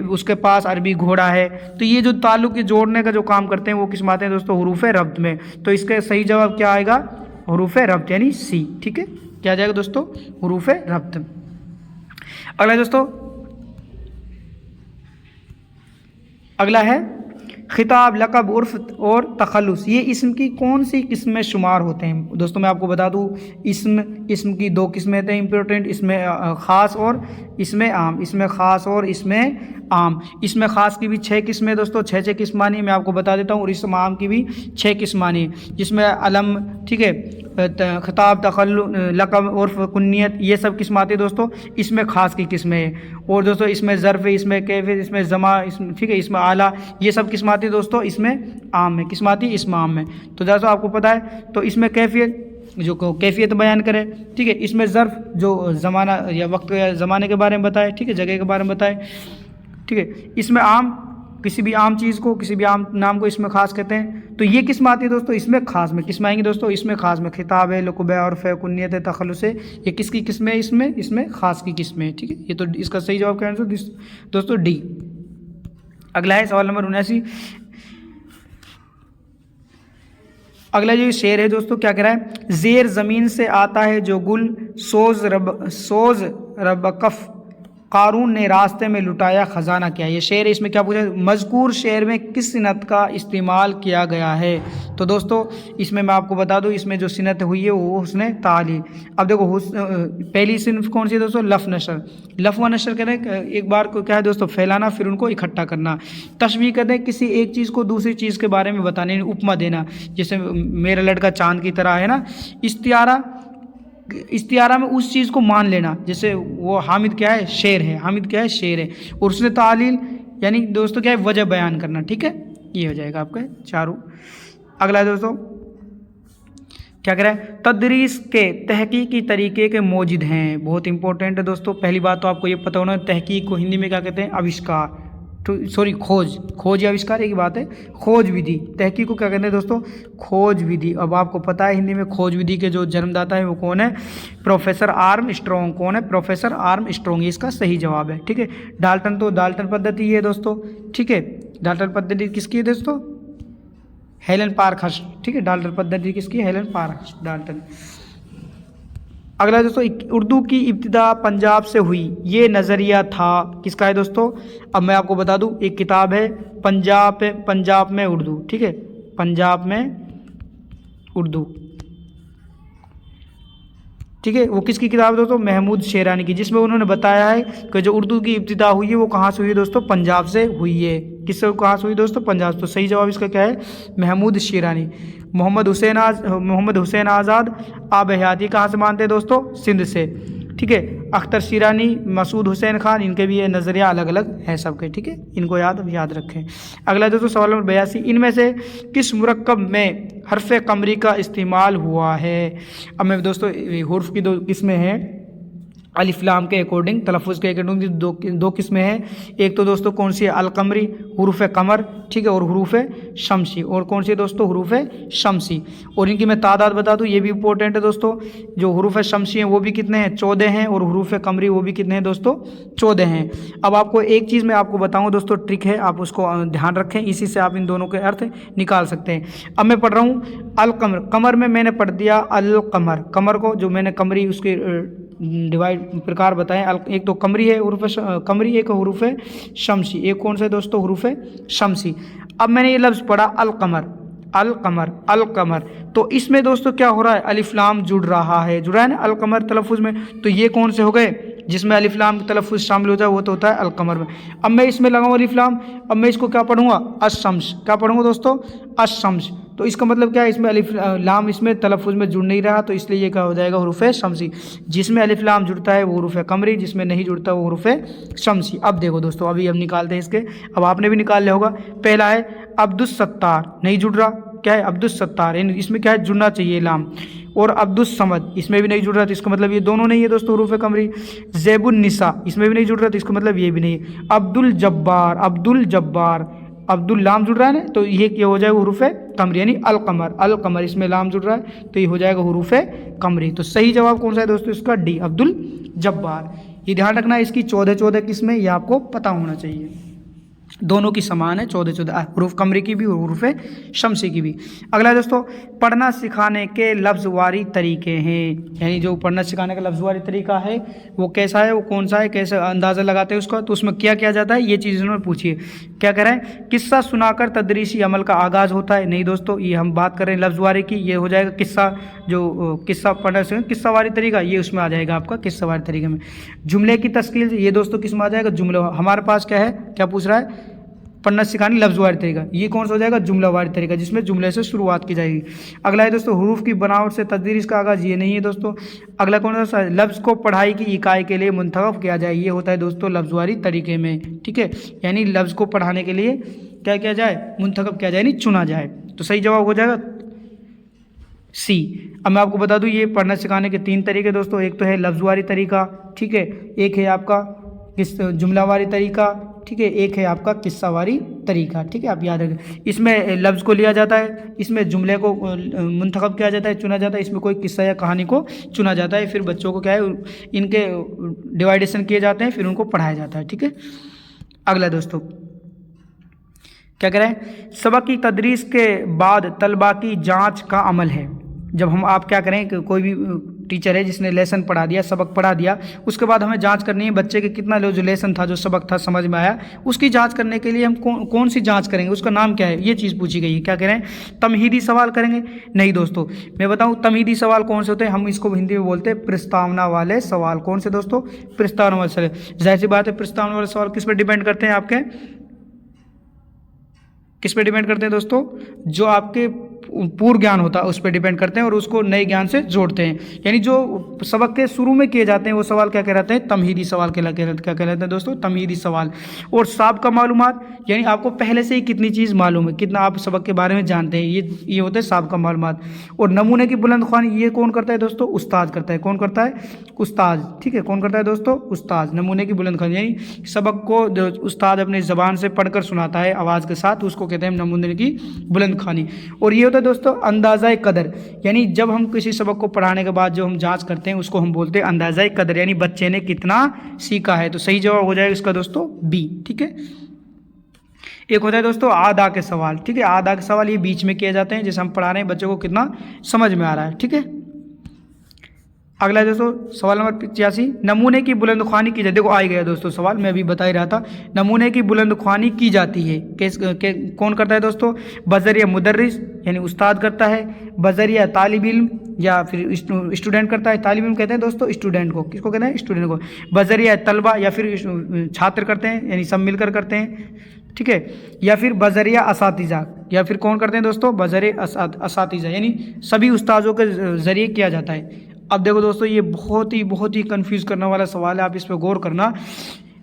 उसके पास अरबी घोड़ा है। तो ये जो ताल्लुक़ जोड़ने का जो काम करते हैं वो किस में आते हैं दोस्तों, हुरूफ रब्त में। तो इसका सही जवाब क्या आएगा, हुरूफ रब्त यानी सी, ठीक है, क्या जाएगा दोस्तों, हुरूफ रब्त। अगला दोस्तों, अगला है खिताब, लक़ब, उर्फ और तखल्लुस। ये इस्म की कौन सी किस्म में शुमार होते हैं दोस्तों, मैं आपको बता दूँ, इस्म की 2 किस्में होते हैं इंपॉर्टेंट, इसमें ख़ास और इसमें आम, इसमें ख़ास और इसमें आम। इसमें ख़ास की भी 6 किस्में दोस्तों, 6 किस्म आनी, मैं आपको बता देता हूँ। और इसमें आम की भी 6 किस्म आनी, जिसमें अलम, ठीक है, खिताब, तखल्लुस, लक़ब, उर्फ, कुन्नियत, ये सब किस्म आती है दोस्तों, इसमें ख़ास की किस्में है। और दोस्तों इसमें ज़र्फ़, इसमें कैफ़, इसमें ज़मा, इसमें, ठीक है, इसमें आला, ये सब किस्म आती है दोस्तों, इसमें आम में किस्म आती है, इसमें आम में। तो जैसा आपको पता है, तो इसमें कैफ़ियत, जो कैफियत बयान करें, ठीक है, इसमें ज़र्फ़ जो ज़माना या वक्त या ज़माने के बारे में बताए, ठीक है, जगह के बारे में बताए, ठीक है। इसमें आम, किसी भी आम चीज़ को, किसी भी आम नाम को इसमें ख़ास कहते हैं। तो ये किस्म आती है दोस्तों इसमें ख़ास में, किस्म आएंगी दोस्तों इसमें ख़ास में, खिताब है, लक़ब है, उर्फ़ है, कुन्नियत है, तखल्लुस है, ये किसकी किस्म है, इसमें ख़ास की किस्म है, ठीक है। ये तो इसका सही जवाब क्या है दोस्तों, डी। अगला है सवाल नंबर 79। अगला जो शेर है दोस्तों क्या कह रहा है, ज़ेर ज़मीन से आता है जो गुल, सोज रबकफ कारून ने रास्ते में लुटाया खजाना क्या है। ये शेर है, इसमें क्या पूछा, मज़कूर शेर में किस सिनत का इस्तेमाल किया गया है। तो दोस्तों इसमें मैं आपको बता दूं, इसमें जो सिनत हुई है वो हुस्न तालील। अब देखो पहली सिनत कौन सी है दोस्तों, लफ नशर। लफ व नशर कहते हैं एक बार को क्या है दोस्तों, फैलाना फिर उनको इकट्ठा करना। तशबीह कहते हैं किसी एक चीज़ को दूसरी चीज़ के बारे में बताने, उपमा देना, जैसे मेरा लड़का चांद की तरह है ना। इस्तियारा में उस चीज़ को मान लेना, जैसे वो हामिद क्या है, शेर है, हामिद क्या है, शेर है। और उसने तालील यानी दोस्तों क्या है, वजह बयान करना। ठीक है, ये हो जाएगा आपका चारों। अगला है दोस्तों क्या कह रहा है, तदरीस के तहकीकी तरीके के मौजूद हैं। बहुत इंपॉर्टेंट है दोस्तों। पहली बात तो आपको ये पता होना, तहकीक को हिंदी में क्या कहते हैं, आविष्कार, सॉरी खोज या आविष्कार एक ही बात है। खोज विधि, तहकीक को क्या कहते हैं दोस्तों, खोज विधि। अब आपको पता है हिंदी में खोज विधि के जो जन्मदाता है वो कौन है, प्रोफेसर आर्मस्ट्रॉन्ग। कौन है, प्रोफेसर आर्मस्ट्रॉन्ग, ये इसका सही जवाब है। ठीक है, डाल्टन, तो डाल्टन पद्धति है दोस्तों। ठीक है, डाल्टन पद्धति किसकी है दोस्तों, हेलन पार्कहर्स्ट। ठीक है, डाल्टन पद्धति किसकी है, हेलन पार्कहर्स्ट, डाल्टन। अगला दोस्तों, उर्दू की इब्तिदा पंजाब से हुई, ये नज़रिया था किसका है दोस्तों। अब मैं आपको बता दूं, एक किताब है पंजाब में उर्दू। ठीक है, पंजाब में उर्दू। ठीक है, वो किसकी किताब है दोस्तों, महमूद शेरानी की, जिसमें उन्होंने बताया है कि जो उर्दू की इब्तिदा हुई है वो कहाँ से हुई है दोस्तों, पंजाब से हुई है। किससे, कहाँ से हुई दोस्तों, पंजाब। तो सही जवाब इसका क्या है, महमूद शेरानी। मोहम्मद हुसैन आज़ाद आब हयाती कहाँ से मानते हैं दोस्तों, सिंध से। ठीक है, अख्तर शिरानी, मसूद हुसैन खान, इनके भी ये नज़रिया अलग अलग है सबके। ठीक है, इनको याद रखें। अगला दोस्तों सवाल नंबर 82, इनमें से किस मुरक्कब में हर्फ कमरी का इस्तेमाल हुआ है। अब मैं दोस्तों हुर्फ की दो किस्में हैं, अलिफ लाम के अकॉर्डिंग, तलफ़ुज़ के अकॉर्डिंग दो किस्में हैं। एक तो दोस्तों कौन सी है, अलकमरी, हुरूफ कमर। ठीक है, और हुरूफ शमसी। और कौन सी है दोस्तों, हुरूफ शमसी। और इनकी मैं तादाद बता दूं, ये भी इंपॉर्टेंट है दोस्तों। जो हुरूफ शमसी हैं वो भी कितने हैं, 14 हैं। और हुरूफ कमरी वो भी कितने हैं दोस्तों, 14 हैं। अब आपको एक चीज़ मैं आपको बताऊँ दोस्तों, ट्रिक है, आप उसको ध्यान रखें, इसी से आप इन दोनों के अर्थ निकाल सकते हैं। अब मैं पढ़ रहा हूँ अलकमर, कमर में मैंने पढ़ दिया अलकमर, कमर को जो मैंने कमरी उसके डिवाइड प्रकार बताएं। एक तो कमरी है, हुरूफ कमरी, एक हुरूफ शमसी, एक कौन सा है दोस्तों, हुरूफ शमसी। अब मैंने ये लफ्ज़ पढ़ा अलकमर, अलकमर, अलकमर, तो इसमें दोस्तों क्या हो रहा है, अलिफ लाम जुड़ रहा है, जुड़ा है ना अलकमर तलफ़ुज़ में। तो ये कौन से हो गए, जिसमें अलिफ लाम तलफ़ुज़ शामिल होता है वो तो होता है अलकमर में। अब मैं इसमें लगाऊँ अलिफ लाम, अब मैं इसको क्या पढ़ूंगा, अशम्स। क्या पढ़ूंगा दोस्तों, अशम्स। तो इसका मतलब क्या है, इसमें अलिफ लाम इसमें तलफ़ुज़ में जुड़ नहीं रहा, तो इसलिए ये क्या हो जाएगा, हुरूफ शमसी। जिसमें अलिफ लाम जुड़ता है वो हुरूफ कमरी, जिसमें नहीं जुड़ता वो हुरूफ शमसी। अब देखो दोस्तों, अभी हम निकालते हैं इसके, अब आपने भी निकाल लिया होगा। पहला है अब्दुस सत्तार, नहीं जुड़ रहा, क्या है, अब्दुस सत्तार, इसमें क्या है, जुड़ना चाहिए लाम। और अब्दुस समद, इसमें भी नहीं जुड़ रहा, तो इसका मतलब ये दोनों नहीं है दोस्तों, हुरूफ कमरी। ज़ैबुन निसा, इसमें भी नहीं जुड़ रहा, तो इसका मतलब ये भी नहीं है। अब्दुल जब्बार, अब्दुल जब्बार, अब्दुल लाम जुड़ रहा है ना, तो ये क्या हो जाएगा, हुरूफ कमरी, यानी अलकमर, अलकमर, इसमें लाम जुड़ रहा है तो ये हो जाएगा हुरूफ कमरी। तो सही जवाब कौन सा है दोस्तों, इसका डी, अब्दुल जब्बार। ये ध्यान रखना है, इसकी 14 किस्में, ये आपको पता होना चाहिए। दोनों की समान है, 14 हुरूफ कमरी की भी और हुरूफ शमसी की भी। अगला दोस्तों, पढ़ना सिखाने के लफ्ज़वारी तरीके हैं, यानी जो पढ़ना सिखाने का लफ्ज़वारी तरीका है वो कैसा है, वो कौन सा है, कैसे अंदाज़ा लगाते हैं उसका, तो उसमें क्या किया जाता है, ये चीज़ इन्होंने पूछी है। क्या कह रहे हैं, किस्सा सुनाकर तदरीसी अमल का आगाज़ होता है, नहीं दोस्तों, ये हम बात कर रहे हैं लफ्ज़वारी की, ये हो जाएगा किस्सा, जो किस्सा पढ़ना से किस्सावारी तरीका, ये उसमें आ जाएगा आपका किस्सावारी तरीके में। जुमले की तश्कील, ये दोस्तों किस में आ जाएगा, जुमला। हमारे पास क्या है, क्या पूछ रहा है, पढ़ना सिखाने लफ्ज़वारी तरीका, ये कौन सा हो जाएगा, जुमलावारी तरीका, जिसमें जुमले से शुरुआत की जाएगी। अगला है दोस्तों, हुरूफ की बनावट से तदरीस का आगाज़, ये नहीं है दोस्तों। अगला कौन सा, लफ्ज़ को पढ़ाई की इकाई के लिए मुंतखब किया जाए, ये होता है दोस्तों लफ्ज़वारी तरीके में। ठीक है, यानी लफ्ज़ को पढ़ाने के लिए क्या किया जाए, मुंतखब किया जाए, यानी चुना जाए। तो सही जवाब हो जाएगा सी। अब मैं आपको बता दूं, ये पढ़ना सिखाने के 3 तरीके दोस्तों, एक तो है लफ्ज़वारी तरीका, ठीक है, एक है आपका जुमलावारी तरीका, ठीक है, एक है आपका किस्सावारी तरीका। ठीक है, आप याद रखें, इसमें लफ्ज़ को लिया जाता है, इसमें जुमले को मुंतखब किया जाता है, चुना जाता है, इसमें कोई किस्सा या कहानी को चुना जाता है, फिर बच्चों को क्या है, इनके डिवाइडेशन किए जाते हैं, फिर उनको पढ़ाया जाता है। ठीक है, अगला दोस्तों क्या कह रहे हैं, सबक की तदरीस के बाद तलबा की जाँच का अमल है। जब हम आप क्या करें कि कोई भी टीचर है जिसने लेसन पढ़ा दिया, सबक पढ़ा दिया, उसके बाद हमें जांच करनी है बच्चे के कितना जो लेसन था, जो सबक था, समझ में आया, उसकी जांच करने के लिए हम कौन सी जांच करेंगे, उसका नाम क्या है, ये चीज़ पूछी गई है। क्या कह रहे हैं, तमहीदी सवाल करेंगे? नहीं दोस्तों, मैं बताऊं तमहीदी सवाल कौन से होते हैं, हम इसको हिंदी में बोलते हैं प्रस्तावना वाले सवाल। कौन से दोस्तों? प्रस्तावना वाले सवाल। जाहिर सी बात है, प्रस्तावना वाले सवाल किस पर डिपेंड करते हैं, आपके किस पे डिपेंड करते हैं दोस्तों? जो आपके पूर्व ज्ञान होता है उस पर डिपेंड करते हैं और उसको नए ज्ञान से जोड़ते हैं। यानी जो सबक के शुरू में किए जाते हैं वो सवाल क्या कहलाते हैं? तमहीदी सवाल क्या कहलाते हैं दोस्तों? तमहीदी सवाल। और साबिक़ा मालूमात, यानी आपको पहले से ही कितनी चीज़ मालूम है, कितना आप सबक के बारे में जानते हैं, ये होते हैं साबिक़ा मालूमात। और नमूने की बुलंदख्वानी, ये कौन करता है दोस्तों? उस्ताद करता है। कौन करता है? उस्ताद। ठीक है, कौन करता है दोस्तों? उस्ताद। नमूने की बुलंदख्वानी यानी सबक को जो उस्ताद अपनी ज़बान से पढ़कर सुनाता है आवाज़ के साथ, उसको कहते हैं नमूने की बुलंदख्वानी। और ये होता है दोस्तों अंदाज़ा कदर, यानी जब हम किसी सबक को पढ़ाने के बाद जो हम जांच करते हैं उसको हम बोलते हैं अंदाज़ा कदर, यानी बच्चे ने कितना सीखा है। तो सही जवाब हो जाएगा इसका दोस्तों बी। ठीक है, एक होता है दोस्तों आधा के सवाल। ठीक है, आधा के सवाल ये बीच में किए जाते हैं, जैसे हम पढ़ा रहे हैं बच्चों को कितना समझ में आ रहा है। ठीक है, अगला दोस्तों सवाल नंबर 85, नमूने की बुलंदख्वानी की जाती है। देखो आ ही गया दोस्तों सवाल, मैं अभी बता ही रहा था। नमूने की बुलंदख्वानी की जाती है कौन करता है दोस्तों? बज़रिया मुदर्रिस यानी उस्ताद करता है, बज़रिया तालिब इल्म या फिर स्टूडेंट करता है। तालिब इल्म कहते हैं दोस्तों स्टूडेंट को, किसको कहते हैं? स्टूडेंट को। बज़रिया तलबा या फिर छात्र करते हैं, यानी सब मिलकर करते हैं। ठीक है, या फिर बज़रिया असातिज़ा, या फिर कौन करते हैं दोस्तों? बज़रिया असातिज़ा, यानी सभी उस्तादों के ज़रिए किया जाता है। अब देखो दोस्तों ये बहुत ही कंफ्यूज करने वाला सवाल है, आप इस पर गौर करना।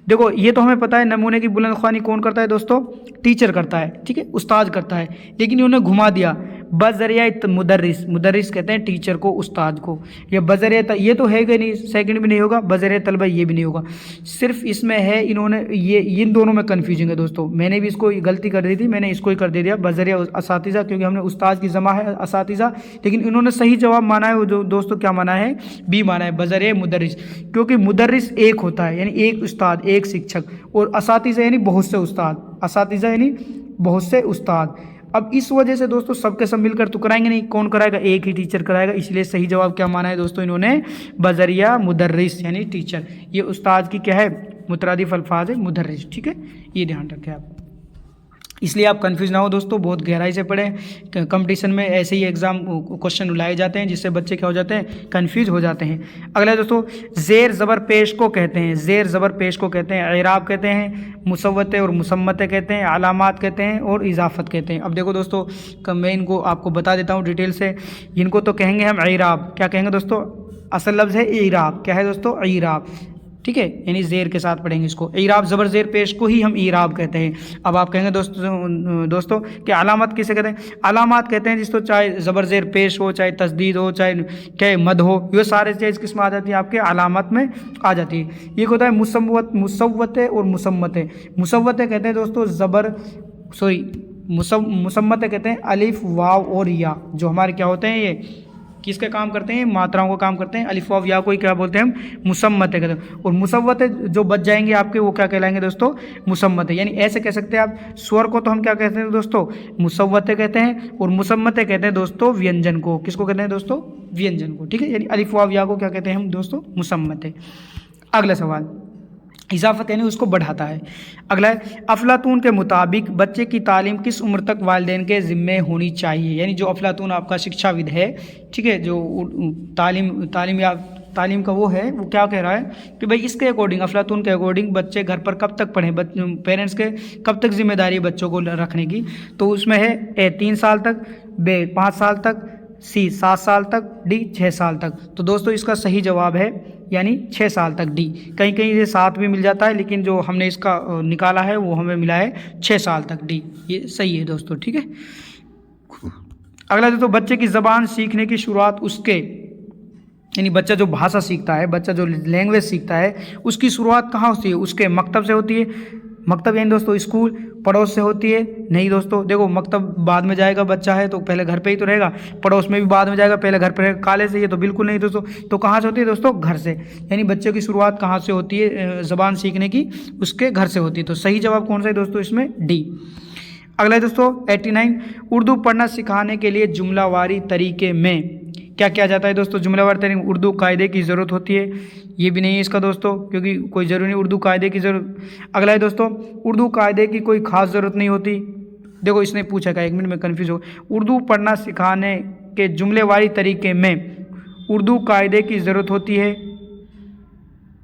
देखो ये तो हमें पता है नमूने की बुलंदख्वानी कौन करता है दोस्तों? टीचर करता है। ठीक है, उस्ताद करता है, लेकिन इन्होंने घुमा दिया। बज़रिया मुदर्रिस, मुदर्रिस कहते हैं टीचर को, उस्ताद को। या बज़रिया, ये तो है कि नहीं, सेकंड भी नहीं होगा। बज़रिया तलबा ये भी नहीं होगा। सिर्फ इसमें है इन्होंने ये इन दोनों में कन्फ्यूजिंग है दोस्तों। मैंने भी इसको गलती कर दी थी, मैंने इसको ही कर दे दिया बज़रिया असातिज़ा, क्योंकि हमने उस्ताद की जमा है असातिज़ा, लेकिन इन्होंने सही जवाब माना है वो जो दोस्तों क्या माना है? बी माना है, बज़रिया मुदर्रिस। क्योंकि मुदर्रिस एक होता है, यानी एक उस्ताद, एक शिक्षक, और असातिज़ा यानी बहुत से उस्ताद। असातिज़ा यानी बहुत से उस्ताद। अब इस वजह से दोस्तों सबके सब मिलकर तो कराएंगे नहीं, कौन कराएगा? एक ही टीचर कराएगा। इसलिए सही जवाब क्या माना है दोस्तों इन्होंने? बज़रिया मुदर्रिस यानी टीचर। ये उस्ताद की क्या है? मुतरादिफ अल्फाज है, मुदर्रिस। ठीक है, ये ध्यान रखें आप। इसलिए आप कंफ्यूज ना हो दोस्तों, बहुत गहराई से पढ़ें। कंपटीशन में ऐसे ही एग्जाम क्वेश्चन लाए जाते हैं जिससे बच्चे क्या हो जाते हैं? कंफ्यूज हो जाते हैं। अगला दोस्तों ज़ेर ज़बर पेश को कहते हैं, ज़ेर ज़बर पेश को कहते हैं एराब कहते हैं, मुसव्वते और मुसम्मते कहते हैं, अलामात कहते हैं और इजाफत कहते हैं। अब देखो दोस्तों मैं इनको आपको बता देता हूँ डिटेल से। इनको तो कहेंगे हम एराब। क्या कहेंगे दोस्तों? असल लफ्ज़ है एराब। क्या है दोस्तों? एराब। ठीक है, यानी ज़ेर के साथ पढ़ेंगे इसको। ईराब ज़बर ज़ेर पेश को ही हम ईराब कहते हैं। अब आप कहेंगे दोस्तों कि अलामत किसे कहते हैं? अलामत कहते हैं जिसको चाहे ज़बर ज़ेर पेश हो, चाहे तस्दीद हो, चाहे क्या मद हो, ये सारे चीज़ किस में आ जाती है? आपके अलामत में आ जाती है। ये होता है मुसव्वते और मुसम्मते। मुसव्वते कहते हैं दोस्तों मुसम्मते कहते हैं अलिफ वाव और या, जो हमारे क्या होते हैं ये किसके काम करते हैं? मात्राओं को काम करते हैं। अलिफ वाव या को ही क्या बोलते हैं हम? मुसम्मते कहते हैं। और मुसव्वते जो बच जाएंगे आपके वो क्या कहलाएंगे दोस्तों? मुसम्मते। यानी ऐसे कह सकते हैं आप, स्वर को तो हम क्या कहते हैं दोस्तों? मुसव्वते कहते हैं, और मुसम्मते कहते हैं दोस्तों व्यंजन को। किसको कहते हैं दोस्तों? व्यंजन को। ठीक है, यानी अलिफ वाव या को क्या कहते हैं हम दोस्तों? मुसम्मते। अगला सवाल, इजाफत यानी उसको बढ़ाता है। अगला है अफलातून के मुताबिक बच्चे की तालीम किस उम्र तक वालिदैन के ज़िम्मे होनी चाहिए? यानी जो अफलातून आपका शिक्षाविद है, ठीक है, जो तालीम का वो है, वो क्या कह रहा है कि भाई इसके अकॉर्डिंग, अफलातून के अकॉर्डिंग बच्चे घर पर कब तक पढ़ें, पेरेंट्स के कब तक जिम्मेदारी है बच्चों को रखने की? तो उसमें है ए 3 साल तक, बे 5 साल तक, सी 7 साल तक, डी 6 साल तक। तो दोस्तों इसका सही जवाब है यानी 6 साल तक डी। कहीं कहीं ये 7 भी मिल जाता है, लेकिन जो हमने इसका निकाला है वो हमें मिला है 6 साल तक डी। ये सही है दोस्तों। ठीक है, अगला दोस्तों बच्चे की ज़बान सीखने की शुरुआत उसके, यानी बच्चा जो भाषा सीखता है, बच्चा जो लैंग्वेज सीखता है, उसकी शुरुआत कहाँ होती है? उसके मकतब से होती है। मकतब यानी दोस्तों स्कूल, पड़ोस से होती है? नहीं दोस्तों, देखो मकतब बाद में जाएगा, बच्चा है तो पहले घर पे ही तो रहेगा, पड़ोस में भी बाद में जाएगा, पहले घर पे रहेगा। कॉलेज से ये तो बिल्कुल नहीं दोस्तों। तो कहाँ से होती है दोस्तों? घर से। यानी बच्चे की शुरुआत कहाँ से होती है ज़बान सीखने की? उसके घर से होती है। तो सही जवाब कौन सा है दोस्तों इसमें? डी। अगला है दोस्तों 89, उर्दू पढ़ना सिखाने के लिए जुमलावारी तरीके में क्या किया जाता है दोस्तों? जुमलावार तरीके उर्दू कायदे की ज़रूरत होती है, ये भी नहीं है इसका दोस्तों, क्योंकि कोई ज़रूरी नहीं उर्दू कायदे की ज़रूरत। अगला है दोस्तों, उर्दू कायदे की कोई ख़ास ज़रूरत नहीं होती। देखो इसने पूछा क्या, 1 मिनट में कन्फ्यूज़ हो। उर्दू पढ़ना सिखाने के जुमलेवारी तरीके में उर्दू कायदे की ज़रूरत होती है।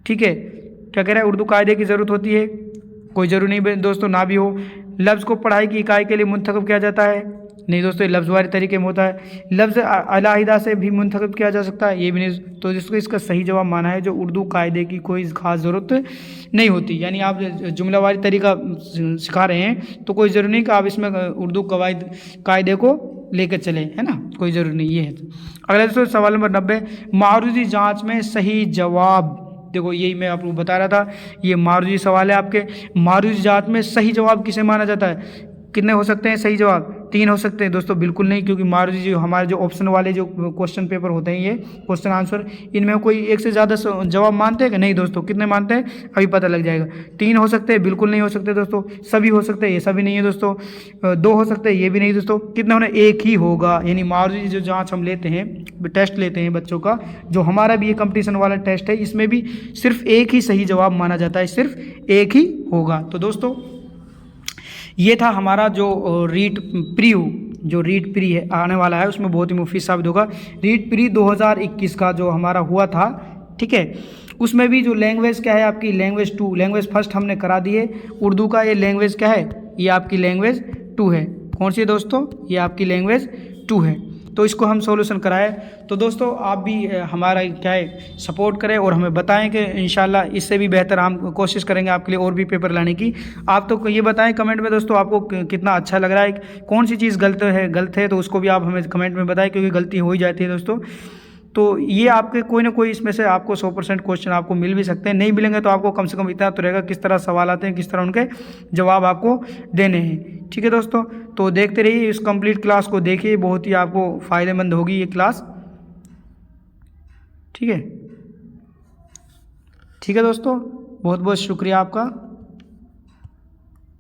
ठीक है, क्या कह रहा है? उर्दू कायदे की ज़रूरत होती है, कोई ज़रूरी नहीं दोस्तों, ना भी हो। लफ्ज़ को पढ़ाई की इकाई के लिए मुंतखब किया जाता है, नहीं दोस्तों, लफ्ज़वारी तरीके में होता है। लफ्ज़ अलहदा से भी मुंतखब किया जा सकता है, ये भी नहीं। तो जिसको इसका सही जवाब माना है जो उर्दू कायदे की कोई ख़ास ज़रूरत नहीं होती। यानी आप जुमलावारी तरीका सिखा रहे हैं तो कोई ज़रूरी नहीं कि आप इसमें उर्दू कायदे को लेकर चले, है ना, कोई ज़रूरी नहीं, ये है। अगला दोस्तों सवाल नंबर 90, मारूजी जाँच में सही जवाब। देखो यही मैं आपको बता रहा था, ये मारूजी सवाल है आपके। मारूजी जात में सही जवाब किसे माना जाता है? कितने हो सकते हैं सही जवाब? 3 हो सकते हैं दोस्तों, बिल्कुल नहीं, क्योंकि मारूजी जो हमारे जो ऑप्शन वाले जो क्वेश्चन पेपर होते हैं, ये क्वेश्चन आंसर, इनमें कोई एक से ज़्यादा जवाब मानते हैं कि नहीं दोस्तों? कितने मानते हैं अभी पता लग जाएगा। 3 हो सकते हैं, बिल्कुल नहीं हो सकते दोस्तों। सभी हो सकते हैं, ये सभी नहीं है दोस्तों। 2 हो सकते हैं, ये भी नहीं दोस्तों। कितने होने? एक ही होगा। यानी मारूजी जो जाँच हम लेते हैं, टेस्ट लेते हैं बच्चों का, जो हमारा भी ये कंपटीशन वाला टेस्ट है, इसमें भी सिर्फ एक ही सही जवाब माना जाता है, सिर्फ एक ही होगा। तो दोस्तों ये था हमारा जो रीट प्री है आने वाला है, उसमें बहुत ही मुफीद साबित होगा। रीट प्री 2021 का जो हमारा हुआ था, ठीक है, उसमें भी जो लैंग्वेज क्या है आपकी, लैंग्वेज 2, लैंग्वेज फर्स्ट हमने करा दी है उर्दू का। ये लैंग्वेज क्या है? ये आपकी लैंग्वेज 2 है। कौन सी है दोस्तों? ये आपकी लैंग्वेज 2 है। तो इसको हम सॉल्यूशन कराएं। तो दोस्तों आप भी हमारा क्या है सपोर्ट करें और हमें बताएं कि इंशाल्लाह इससे भी बेहतर हम कोशिश करेंगे आपके लिए और भी पेपर लाने की। आप तो ये बताएं कमेंट में दोस्तों आपको कितना अच्छा लग रहा है, कौन सी चीज़ गलत है तो उसको भी आप हमें कमेंट में बताएं, क्योंकि गलती हो ही जाती है दोस्तों। तो ये आपके कोई ना कोई इसमें से आपको 100% क्वेश्चन आपको मिल भी सकते हैं, नहीं मिलेंगे तो आपको कम से कम इतना तो रहेगा किस तरह सवाल आते हैं, किस तरह उनके जवाब आपको देने हैं। ठीक है दोस्तों, तो देखते रहिए इस कंप्लीट क्लास को, देखिए बहुत ही आपको फ़ायदेमंद होगी ये क्लास। ठीक है दोस्तों, बहुत बहुत शुक्रिया आपका।